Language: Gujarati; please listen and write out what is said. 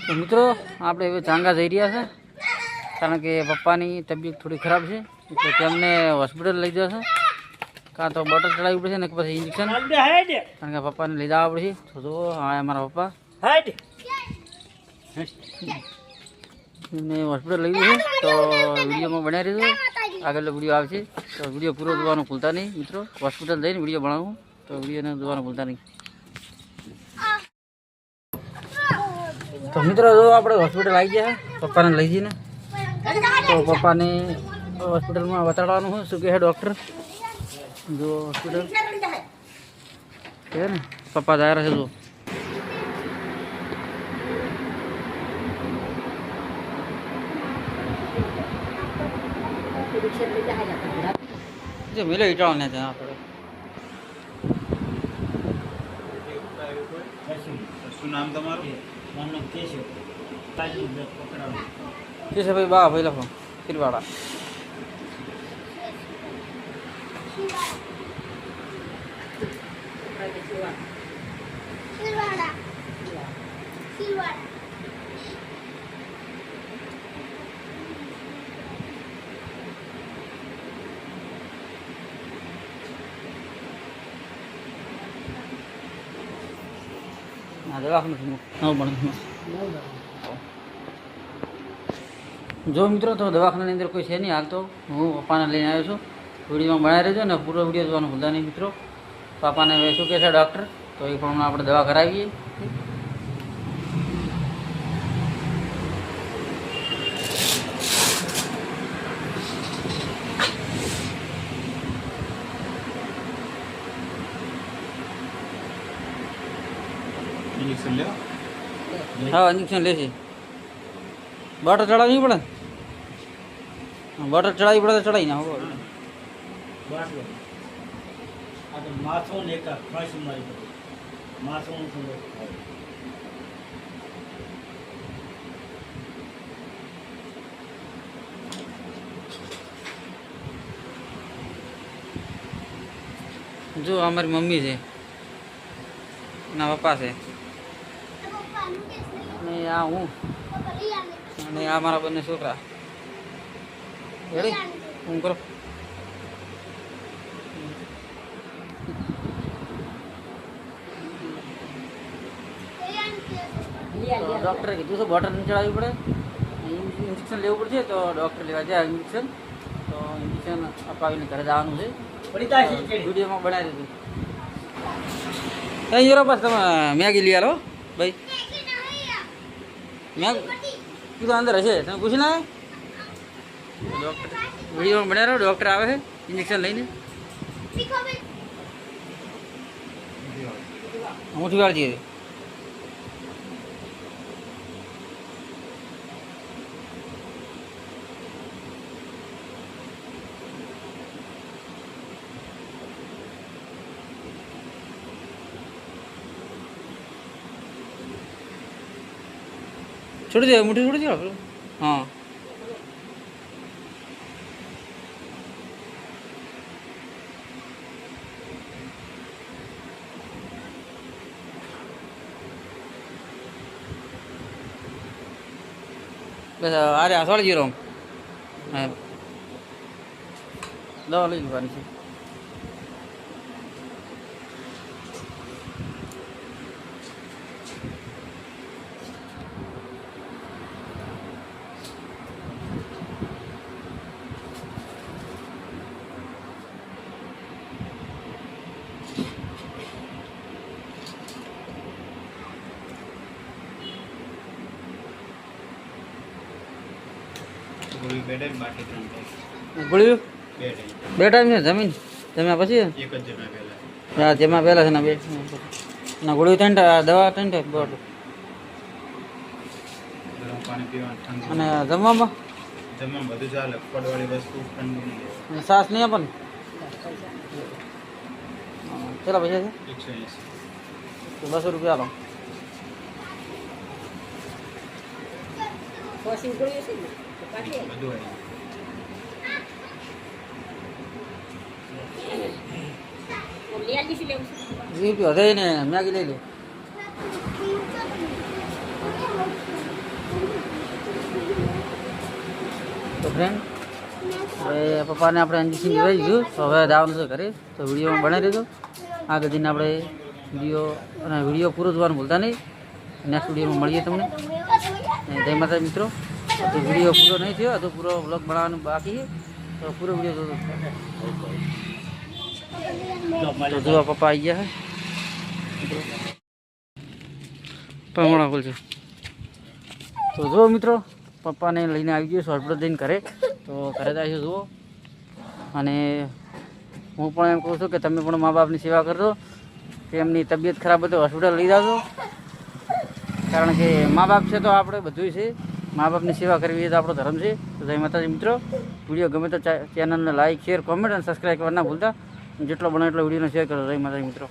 તો મિત્રો આપણે હવે ચાંગા જઈ રહ્યા છે, કારણ કે પપ્પાની તબિયત થોડી ખરાબ છે, એટલે તેમને હોસ્પિટલ લઈ જશે. કાં તો બોટલ ચડાવવી પડશે ને પછી ઇન્જેક્શન, કારણ કે પપ્પાને લઈ જવા પડશે. તો જુઓ હા અમારા પપ્પા એમને હોસ્પિટલ લઈ જશે. તો વિડીયોમાં બનાવી રહેજો, આગળનો વિડીયો આવશે. તો વિડીયો પૂરો જોવાનું ભૂલતા નહીં મિત્રો. હોસ્પિટલ જઈને વિડીયો બનાવું તો વિડીયોને જોવાનું ભૂલતા નહીં. તો મિત્રો જો આપણે હોસ્પિટલ આવી ગયા પપ્પાને લઈ જઈને. તો પપ્પાને હોસ્પિટલમાં બતાડવાનું હોય શું કહે ડૉક્ટર. જો હોસ્પિટલ છે ને પપ્પા જાય છે. જો મેલે ઈટાળો ને ત્યાં આપણે શું નામ તમારું? કેશવભાઈ બા ભાઈ લખો ખીરવાડા. જો મિત્રો તો દવાખાનાની અંદર કોઈ છે નહીં હાલ. તો હું પપ્પાને લઈને આવ્યો છું. વિડીયોમાં બનાવી રહેજો ને પૂરો વિડીયો જોવાનું ભૂલતા નહીં મિત્રો. પપ્પાને હવે શું કહે છે ડૉક્ટર, તો એ પ્રમાણે આપણે દવા કરાવીએ. ઇન્જેક્શન લેવા? હા ઇન્જેક્શન લેશે. બોટલ ચડાવવી પડે, બોટલ ચડાવવી પડે તો ચડાવી ના હોય. જો અમારી મમ્મી છે, ના પપ્પા છે, અને આ હું, અને આ મારા બંને છોકરા. રેડી હું કરો. ડૉક્ટરે કીધું છે બોટલ ચડાવવી પડે, ઇન્જેક્શન લેવું પડશે. તો ડૉક્ટર લેવા જાય ઇન્જેક્શન. તો ઇન્જેક્શન અપાવીને ઘરે જવાનું છે. વિડીયોમાં બનાવી દીધું. અહીં હીરો બસ તમે મેગી લઈ આલો ભાઈ. મેગી કીધું અંદર હશે, તમે પૂછી ના. ડૉક્ટર વિડીયોમાં બનાવી રહ્યો, ડૉક્ટર આવે છે ઇન્જેક્શન લઈને. મુઠ્ઠી વાળી દઈએ. છોડી દે મુઠ્ઠી છોડી દે. હા બસ અરે થોડી જીરો હા દવા લઈ લેવાની છે. ગોળી બે ટાઈમ, બાકી 3 ટાઈમ. ગોળીઓ બે 2 ટાઈમ. ટાઈમ છે જમીન જમ્યા પછી. એક જ જમ્યા પહેલા. હા જેમાં પહેલાં છે ને 2 ના ગોળીઓ 3 દવા 3 ટાઈમ બોટલ. ગરમ પાણી પીવાનું, ઠંડુ. અને જમવામાં બધું ચાલે. ફળવાળી વસ્તુ ઠંડુ નહીં લેવાનું. સાસ નહીં આપે ને. કેટલા પૈસા છે? 180. 200 રૂપિયા આલો. બધું હોય. ₹20 દઈને મેગી લઈ લે. તો ફ્રેન્ડ હવે પપ્પાને આપણે ઇન્જેક્શન લઈ ગયું તો હવે જવાનું છે ઘરે. તો વિડીયોમાં બનાવી દેજો. આગળ જઈને આપણે વિડીયો પૂરો જોવાનું ભૂલતા નહીં. નેક્સ્ટ વિડીયોમાં મળીએ તમને. જય માતા મિત્રો. તો વિડીયો પૂરો નહીં થયો તો પૂરો બ્લોગ બનાવવાનું બાકી છે. તો પૂરો વિડીયો જોજો. તો જો પપ્પા આવી ગયા છે. પમણા ખોલજો. તો જો મિત્રો પપ્પાને લઈને આવી ગયો હોસ્પિટલ જઈને ઘરે. તો ઘરે જાય છે જુઓ. અને હું પણ એમ કહું છું કે તમે પણ મા બાપની સેવા કરજો. કે એમની તબિયત ખરાબ હોય તો હોસ્પિટલ લઈ જાજો. કારણ કે મા બાપ છે તો આપણે બધું છે. મા બાપની સેવા કરવી એ તો આપણો ધર્મ છે. તો જય માતાજી મિત્રો. વિડીયો ગમે તો ચેનલને લાઈક શેર કોમેન્ટ અને સબસ્ક્રાઈબ કરવા ના ભૂલતા. જેટલો બને એટલો વિડીયોને શેર કરો. જય માતાજી મિત્રો.